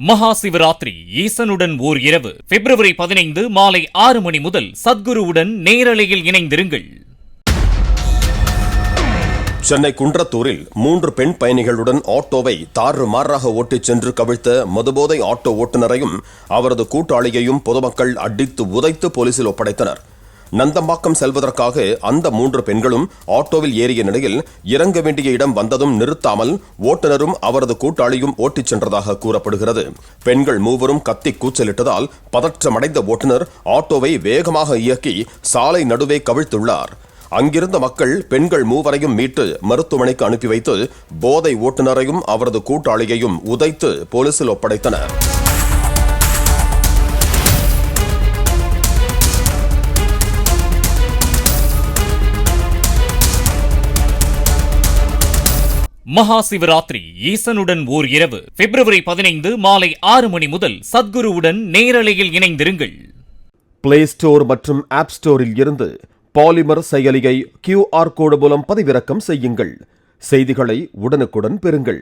மகா சிவராத்திரி ஈசனுடன் ஓர் இரவு பிப்ரவரி 15 மாலை 6 மணி முதல் சத்குருவுடன் நேரலையில் இணைந்திருங்கள். சென்னை குன்றத்தூரில் 3 பெண் பயணிகளுடன் ஆட்டோவை தாறுமாறாக ஓட்டிச் சென்று கவிழ்த்த மதுபோதை ஆட்டோ ஓட்டுநரையும் அவரது கூட்டாளியையும் பொதுமக்கள் அடித்து உதைத்து போலீசில் ஒப்படைத்தனர். நந்தம்பாக்கம் செல்வதற்காக அந்த 3 பெண்களும் ஆட்டோவில் ஏறிய நிலையில் இறங்க வேண்டிய இடம் வந்ததும் நிறுத்தாமல் ஓட்டுநரும் அவரது கூட்டாளியும் ஓட்டிச் சென்றதாக கூறப்படுகிறது. பெண்கள் மூவரும் கத்தி கூச்சலிட்டதால் பதற்றமடைந்த ஓட்டுநர் ஆட்டோவை வேகமாக இயக்கி சாலை நடுவே கவிழ்த்துள்ளார். அங்கிருந்த மக்கள் பெண்கள் மூவரையும் மீட்டு மருத்துவமனைக்கு அனுப்பி வைத்து போதை ஓட்டுநரையும் அவரது கூட்டாளியையும் உதைத்து போலீசில் ஒப்படைத்தனர். மகா சிவராத்திரி ஈசனுடன் ஓர் இரவு பிப்ரவரி 15 மாலை 6 மணி முதல் சத்குருவுடன் நேரலையில் இணைந்திருங்கள். பிளே ஸ்டோர் மற்றும் ஆப் ஸ்டோரில் இருந்து பாலிமர் செயலியை QR கோடு மூலம் பதிவிறக்கம் செய்யுங்கள். செய்திகளை உடனுக்குடன் பெறுங்கள்.